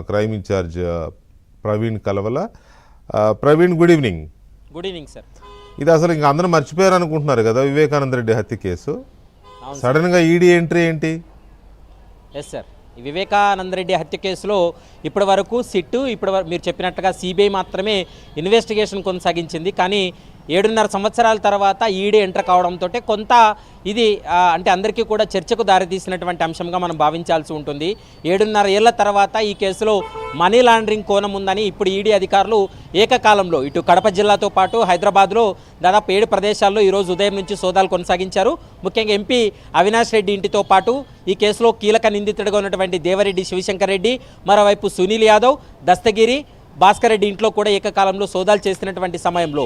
Crime in-charge Praveen Kalavala. Praveen, good evening. Good evening sir. ఇది అసలు ఇంకా అందరూ మర్చిపోయారు అనుకుంటున్నారు కదా వివేకానంద రెడ్డి హత్య కేసు. సడన్గా ఈడీ ఎంట్రీ ఏంటి? ఎస్ సార్, ఈ వివేకానంద రెడ్డి హత్య కేసులో ఇప్పటి వరకు సిట్టు మీరు చెప్పినట్టుగా సిబిఐ మాత్రమే ఇన్వెస్టిగేషన్ కొనసాగించింది. కానీ 7.5 సంవత్సరాల తర్వాత ఈడీ ఎంటర్ కావడంతో కొంత ఇది అంటే అందరికీ కూడా చర్చకు దారితీసినటువంటి అంశంగా మనం భావించాల్సి ఉంటుంది. 7.5 ఏళ్ల తర్వాత ఈ కేసులో మనీ లాండరింగ్ కోణం ఉందని ఇప్పుడు ఈడీ అధికారులు ఏకకాలంలో ఇటు కడప జిల్లాతో పాటు హైదరాబాద్లో దాదాపు 7 ప్రదేశాల్లో ఈరోజు ఉదయం నుంచి సోదాలు కొనసాగించారు. ముఖ్యంగా ఎంపీ అవినాష్ రెడ్డి ఇంటితో పాటు ఈ కేసులో కీలక నిందితుడిగా ఉన్నటువంటి దేవరెడ్డి శివశంకర్ రెడ్డి, మరోవైపు సునీల్ యాదవ్, దస్తగిరి, భాస్కర్ రెడ్డి ఇంట్లో కూడా ఏకకాలంలో సోదాలు చేసినటువంటి సమయంలో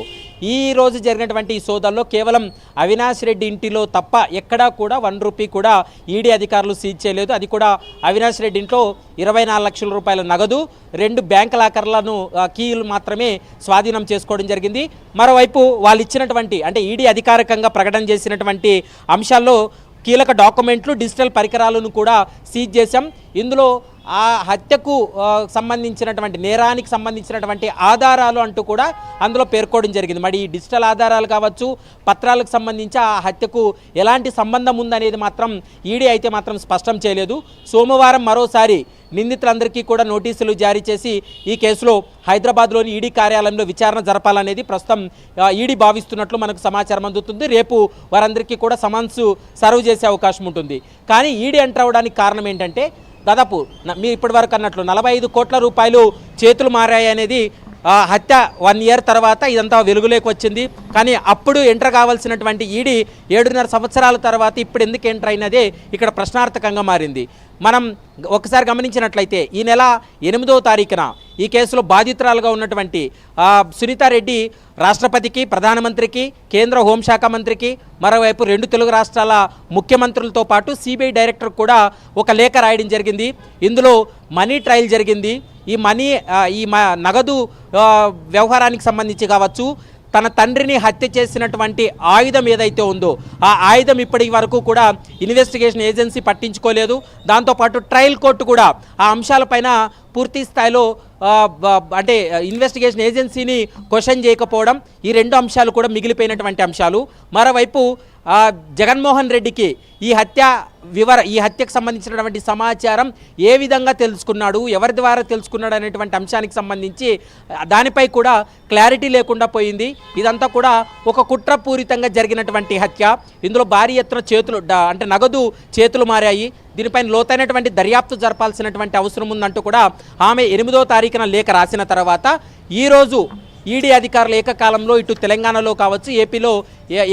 ఈ రోజు జరిగినటువంటి ఈ సోదాల్లో కేవలం అవినాష్ రెడ్డి ఇంటిలో తప్ప ఎక్కడా కూడా 1 రూపీ కూడా ఈడీ అధికారులు సీజ్ చేయలేదు. అది కూడా అవినాష్ రెడ్డి ఇంట్లో 24 లక్షల రూపాయల నగదు, 2 బ్యాంక్ లాకర్లను కీలు మాత్రమే స్వాధీనం చేసుకోవడం జరిగింది. మరోవైపు వాళ్ళు ఇచ్చినటువంటి అంటే ఈడీ అధికారికంగా ప్రకటన చేసినటువంటి అంశాల్లో కీలక డాక్యుమెంట్లు, డిజిటల్ పరికరాలను కూడా సీజ్ చేశాం. ఇందులో ఆ హత్యకు సంబంధించినటువంటి నేరానికి సంబంధించినటువంటి ఆధారాలు అంటూ కూడా అందులో పేర్కోవడం జరిగింది. మరి ఈ డిజిటల్ ఆధారాలు కావచ్చు, పత్రాలకు సంబంధించి ఆ హత్యకు ఎలాంటి సంబంధం ఉందనేది మాత్రం ఈడీ అయితే మాత్రం స్పష్టం చేయలేదు. సోమవారం మరోసారి నిందితులందరికీ కూడా నోటీసులు జారీ చేసి ఈ కేసులో హైదరాబాద్లోని ఈడీ కార్యాలయంలో విచారణ జరపాలనేది ప్రస్తుతం ఈడీ భావిస్తున్నట్లు మనకు సమాచారం అందుతుంది. రేపు వారందరికీ కూడా సమన్స్ సర్వ్ చేసే అవకాశం ఉంటుంది. కానీ ఈడీ ఎంటర్ అవ్వడానికి కారణం ఏంటంటే దాదాపు మీరు ఇప్పటివరకు అన్నట్లు 45 కోట్ల రూపాయలు చేతులు మారాయి అనేది హత్య 1 ఇయర్ తర్వాత ఇదంతా వెలుగులోకి వచ్చింది. కానీ అప్పుడు ఎంటర్ కావాల్సినటువంటి ఈడీ 7.5 సంవత్సరాల తర్వాత ఇప్పుడు ఎందుకు ఎంటర్ అయినదే ఇక్కడ ప్రశ్నార్థకంగా మారింది. మనం ఒకసారి గమనించినట్లయితే ఈ నెల 8వ తారీఖున ఈ కేసులో బాధితురాలుగా ఉన్నటువంటి సునీతారెడ్డి రాష్ట్రపతికి, ప్రధానమంత్రికి, కేంద్ర హోంశాఖ మంత్రికి, మరోవైపు 2 తెలుగు రాష్ట్రాల ముఖ్యమంత్రులతో పాటు సిబిఐ డైరెక్టర్ కూడా ఒక లేఖ రాయడం జరిగింది. ఇందులో మనీ ట్రయల్ జరిగింది. ఈ నగదు వ్యవహారానికి సంబంధించి కావచ్చు, తన తండ్రిని హత్య చేసినటువంటి ఆయుధం ఏదైతే ఉందో ఆ ఆయుధం ఇప్పటి వరకు కూడా ఇన్వెస్టిగేషన్ ఏజెన్సీ పట్టించుకోలేదు. దాంతోపాటు ట్రయల్ కోర్టు కూడా ఆ అంశాలపైన పూర్తి స్థాయిలో అంటే ఇన్వెస్టిగేషన్ ఏజెన్సీని క్వశ్చన్ చేయకపోవడం, ఈ 2 అంశాలు కూడా మిగిలిపోయినటువంటి అంశాలు. మరోవైపు జగన్మోహన్ రెడ్డికి ఈ హత్యకు సంబంధించినటువంటి సమాచారం ఏ విధంగా తెలుసుకున్నాడు, ఎవరి ద్వారా తెలుసుకున్నాడు అనేటువంటి అంశానికి సంబంధించి దానిపై కూడా క్లారిటీ లేకుండా పోయింది. ఇదంతా కూడా ఒక కుట్రపూరితంగా జరిగినటువంటి హత్య. ఇందులో భారీ ఎత్తున అంటే నగదు చేతులు మారాయి. దీనిపైన లోతైనటువంటి దర్యాప్తు జరపాల్సినటువంటి అవసరం ఉందంటూ కూడా ఆమె 8వ తారీఖున లేఖ రాసిన తర్వాత ఈరోజు ఈడీ అధికారులు ఏకకాలంలో ఇటు తెలంగాణలో కావచ్చు, ఏపీలో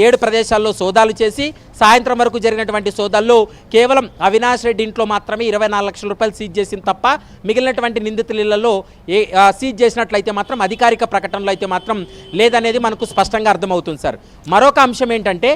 7 ప్రదేశాల్లో సోదాలు చేసి సాయంత్రం వరకు జరిగినటువంటి సోదాల్లో కేవలం అవినాష్ రెడ్డి ఇంట్లో మాత్రమే 24 లక్షల రూపాయలు సీజ్ చేసింది తప్ప మిగిలినటువంటి నిందితుల ఇళ్లలో సీజ్ చేసినట్లయితే మాత్రం అధికారిక ప్రకటనలో అయితే మాత్రం లేదనేది మనకు స్పష్టంగా అర్థమవుతుంది సార్. మరొక అంశం ఏంటంటే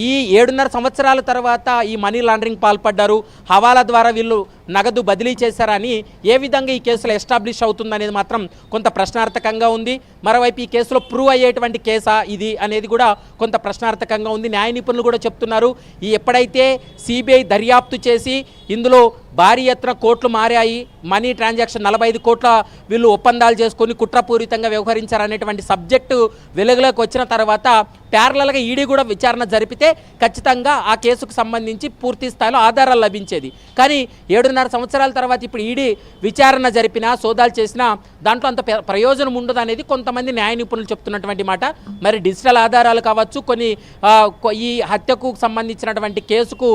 ఈ 7.5 సంవత్సరాల తర్వాత ఈ మనీ లాండరింగ్ పాల్పడ్డారు, హవాలా ద్వారా వీళ్ళు నగదు బదిలీ చేశారని ఏ విధంగా ఈ కేసులో ఎస్టాబ్లిష్ అవుతుందనేది మాత్రం కొంత ప్రశ్నార్థకంగా ఉంది. మరోవైపు ఈ కేసులో ప్రూవ్ అయ్యేటువంటి కేసా ఇది అనేది కూడా కొంత ప్రశ్నార్థకంగా ఉంది. న్యాయ నిపుణులు కూడా చెప్తున్నారు, ఈ ఎప్పుడైతే సిబిఐ దర్యాప్తు చేసి ఇందులో భారీ ఎత్తున కోట్లు మారాయి, మనీ ట్రాన్సాక్షన్ 45 కోట్ల వీళ్ళు ఒప్పందాలు చేసుకొని కుట్రపూరితంగా వ్యవహరించారనేటువంటి సబ్జెక్టు వెలుగులోకి వచ్చిన తర్వాత ప్యారలల్గా ఈడీ కూడా విచారణ జరిపితే ఖచ్చితంగా ఆ కేసుకు సంబంధించి పూర్తి స్థాయిలో ఆధారాలు లభించేది. కానీ 7.5 సంవత్సరాల తర్వాత ఇప్పుడు ఈడీ విచారణ జరిపినా, సోదాలు చేసినా దాంట్లో అంత ప్రయోజనం ఉండదు అనేది కొంతమంది న్యాయ నిపుణులు చెప్తున్నటువంటి మాట. మరి డిజిటల్ ఆధారాలు కావచ్చు, కొన్ని ఈ హత్యకు సంబంధించినటువంటి కేసుకు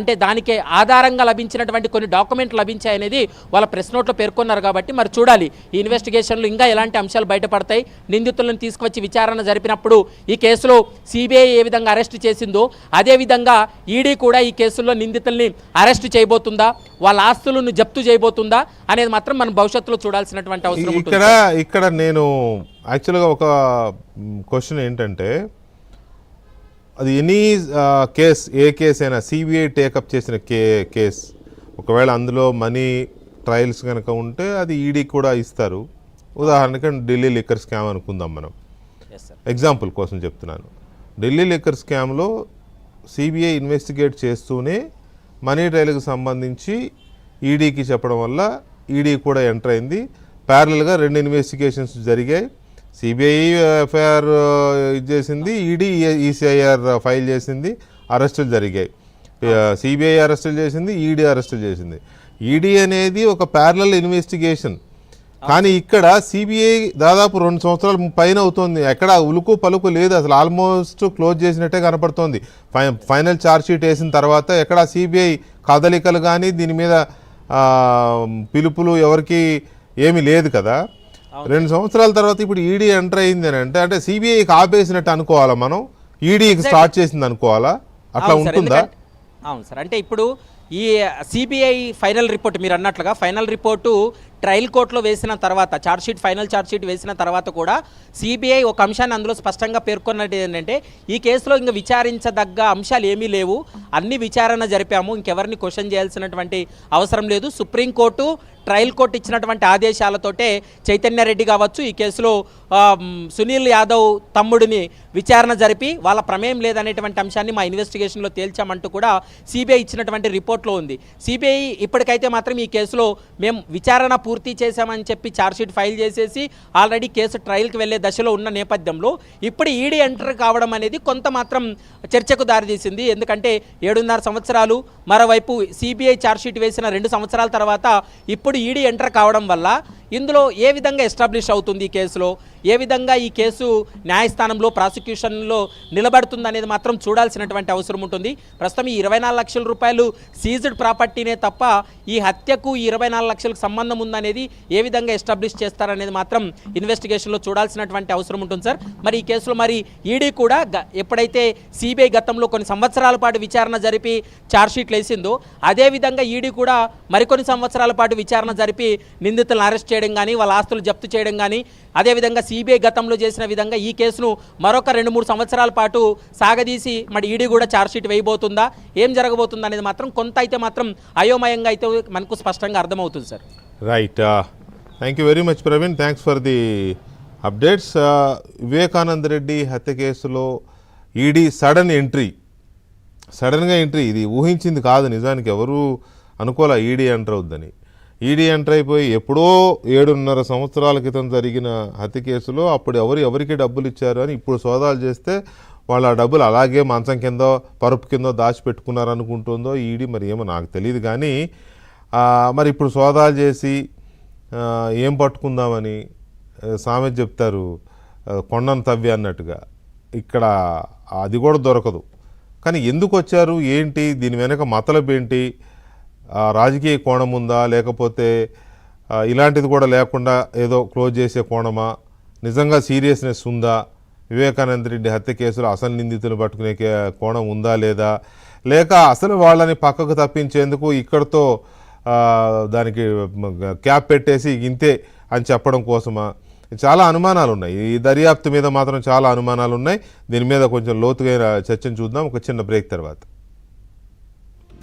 అంటే దానికి ఆధారంగా లభించినటువంటి కొన్ని డాక్యుమెంట్లు లభించాయనేది వాళ్ళ ప్రెస్ నోట్లో పేర్కొన్నారు. కాబట్టి మరి చూడాలి ఈ ఇన్వెస్టిగేషన్లో ఇంకా ఎలాంటి అంశాలు బయటపడతాయి. నిందితులను తీసుకువచ్చి విచారణ జరిపినప్పుడు ఈ కేసులో సిబిఐ ఏ విధంగా అరెస్ట్ చేసిందో అదేవిధంగా ఈడీ కూడా ఈ కేసుల్లో నిందితుల్ని అరెస్ట్ చేయబోతుందా, వాళ్ళ ఆస్తులను జప్తు చేయబోతుందా అనేది మాత్రం మనం భవిష్యత్తులో చూడాల్సినటువంటి అవసరం ఉంటుంది. ఇక్కడ నేను యాక్చువల్గా ఒక క్వశ్చన్ ఏంటంటే, అది ఎనీ కేస్, ఏ కేసు అయినా సిబిఐ టేకప్ చేసిన కేస్ ఒకవేళ అందులో మనీ ట్రయల్స్ కనుక ఉంటే అది ఈడీ కూడా ఇస్తారు. ఉదాహరణకి ఢిల్లీ లిక్కర్ స్కామ్ అనుకుందాం మనం, ఎగ్జాంపుల్ కోసం చెప్తున్నాను. ఢిల్లీ లిక్కర్ స్కామ్లో సిబిఐ ఇన్వెస్టిగేట్ చేస్తూనే మనీ ట్రయల్కి సంబంధించి ఈడీకి చెప్పడం వల్ల ఈడీ కూడా ఎంటర్ అయింది. ప్యారలల్గా 2 ఇన్వెస్టిగేషన్స్ జరిగాయి. సిబిఐ ఎఫ్ఐఆర్ ఇది చేసింది, ఈడీ ఈసీఐఆర్ ఫైల్ చేసింది, అరెస్టులు జరిగాయి. సిబిఐ అరెస్టులు చేసింది, ఈడీ అరెస్టులు చేసింది. ఈడీ అనేది ఒక ప్యారలల్ ఇన్వెస్టిగేషన్. కానీ ఇక్కడ సిబిఐ దాదాపు 2 సంవత్సరాల పైన అవుతుంది. ఎక్కడ ఉలుకు పలుకు లేదు, అసలు ఆల్మోస్ట్ క్లోజ్ చేసినట్టే కనపడుతోంది. ఫైనల్ ఛార్జ్ షీట్ వేసిన తర్వాత ఎక్కడ సిబిఐ కదలికలు కానీ దీని మీద పిలుపులు ఎవరికి ఏమీ లేదు కదా. 2 సంవత్సరాల తర్వాత ఇప్పుడు ఈడీ ఎంటర్ అయింది అని అంటే సిబిఐకి ఆపేసినట్టు అనుకోవాలా, మనం ఈడీకి స్టార్ట్ చేసింది అనుకోవాలా, అట్లా ఉంటుందా? అవును సార్, అంటే ఇప్పుడు ఈ సిబిఐ ఫైనల్ రిపోర్ట్ మీరు అన్నట్లుగా ఫైనల్ రిపోర్టు ట్రయల్ కోర్టులో వేసిన తర్వాత ఫైనల్ ఛార్జ్ షీట్ వేసిన తర్వాత కూడా సిబిఐ ఒక అంశాన్ని అందులో స్పష్టంగా పేర్కొన్నది ఏంటంటే ఈ కేసులో ఇంకా విచారించదగ్గ అంశాలు ఏమీ లేవు, అన్ని విచారణ జరిపాము, ఇంకెవరిని క్వశ్చన్ చేయాల్సినటువంటి అవసరం లేదు. సుప్రీంకోర్టు ట్రయల్ కోర్టు ఇచ్చినటువంటి ఆదేశాలతోటే చైతన్యరెడ్డి కావచ్చు ఈ కేసులో సునీల్ యాదవ్ తమ్ముడిని విచారణ జరిపి వాళ్ళ ప్రమేయం లేదనేటువంటి అంశాన్ని మా ఇన్వెస్టిగేషన్లో తేల్చామంటూ కూడా సిబిఐ ఇచ్చినటువంటి రిపోర్ట్లో ఉంది. సిబిఐ ఇప్పటికైతే మాత్రం ఈ కేసులో మేము విచారణ పూర్తి చేశామని చెప్పి ఛార్జ్షీట్ ఫైల్ చేసేసి ఆల్రెడీ కేసు ట్రయల్కి వెళ్లే దశలో ఉన్న నేపథ్యంలో ఇప్పుడు ఈడీ ఎంటర్ కావడం అనేది కొంత మాత్రం చర్చకు దారితీసింది. ఎందుకంటే 7.5 సంవత్సరాలు, మరోవైపు సిబిఐ ఛార్జ్షీట్ వేసిన 2 సంవత్సరాల తర్వాత ఇప్పుడు ఈడీ ఎంటర్ కావడం వల్ల ఇందులో ఏ విధంగా ఎస్టాబ్లిష్ అవుతుంది ఈ కేసులో, ఏ విధంగా ఈ కేసు న్యాయస్థానంలో ప్రాసిక్యూషన్లో నిలబడుతుంది అనేది మాత్రం చూడాల్సినటువంటి అవసరం ఉంటుంది. ప్రస్తుతం ఈ 24 లక్షల రూపాయలు సీజ్డ్ ప్రాపర్టీనే తప్ప ఈ హత్యకు ఈ 24 లక్షలకు సంబంధం ఉందనేది ఏ విధంగా ఎస్టాబ్లిష్ చేస్తారనేది మాత్రం ఇన్వెస్టిగేషన్లో చూడాల్సినటువంటి అవసరం ఉంటుంది సార్. మరి ఈ కేసులో మరి ఈడీ కూడా ఎప్పుడైతే సిబిఐ గతంలో కొన్ని సంవత్సరాల పాటు విచారణ జరిపి ఛార్జ్షీట్లు వేసిందో అదేవిధంగా ఈడీ కూడా మరికొన్ని సంవత్సరాల పాటు విచారణ జరిపి నిందితులను అరెస్ట్ చేయడం కానీ వాళ్ళ ఆస్తులు జప్తు చేయడం కానీ అదేవిధంగా సిబిఐ గతంలో చేసిన విధంగా ఈ కేసును మరొక 2-3 సంవత్సరాల పాటు సాగదీసి మరి ఈడీ కూడా ఛార్జ్షీట్ వేయబోతుందా, ఏం జరగబోతుందా అనేది మాత్రం కొంత అయితే మాత్రం అయోమయంగా అయితే మనకు స్పష్టంగా అర్థమవుతుంది sir. Right, thank you very much Praveen, thanks for the updates. Vivekananda Reddy హత్య కేసులో ఈడీ సడన్గా ఎంట్రీ, ఇది ఊహించింది కాదు, నిజానికి ఎవరు అనుకోలే ఈడీ ఎంటర్ అవుద్దని. ఈడీ ఎంటర్ అయిపోయి ఎప్పుడో 7.5 సంవత్సరాల క్రితం జరిగిన హత్య కేసులో అప్పుడు ఎవరికి డబ్బులు ఇచ్చారు అని ఇప్పుడు సోదాలు చేస్తే వాళ్ళు ఆ డబ్బులు అలాగే మంచం కిందో పరుపు కిందో దాచిపెట్టుకున్నారనుకుంటుందో ఈడీ, మరి ఏమో నాకు తెలియదు. కానీ మరి ఇప్పుడు సోదాలు చేసి ఏం పట్టుకుందామని సామెత చెప్తారు, కొండను తవ్వి అన్నట్టుగా, ఇక్కడ అది కూడా దొరకదు. కానీ ఎందుకు వచ్చారు, ఏంటి, దీని వెనక మతలబు ఏంటి, రాజకీయ కోణం ఉందా, లేకపోతే ఇలాంటిది కూడా లేకుండా ఏదో క్లోజ్ చేసే కోణమా, నిజంగా సీరియస్నెస్ ఉందా, వివేకానంద రెడ్డి హత్య కేసులో అసలు నిందితులు పట్టుకునే కోణం ఉందా లేదా, లేక అసలు వాళ్ళని పక్కకు తప్పించేందుకు ఇక్కడతో దానికి క్యాప్ పెట్టేసి ఇంతే అని చెప్పడం కోసమా, చాలా అనుమానాలు ఉన్నాయి. ఈ దర్యాప్తు మీద మాత్రం చాలా అనుమానాలు ఉన్నాయి. దీని మీద కొంచెం లోతుగా చర్చను చూద్దాం ఒక చిన్న బ్రేక్ తర్వాత.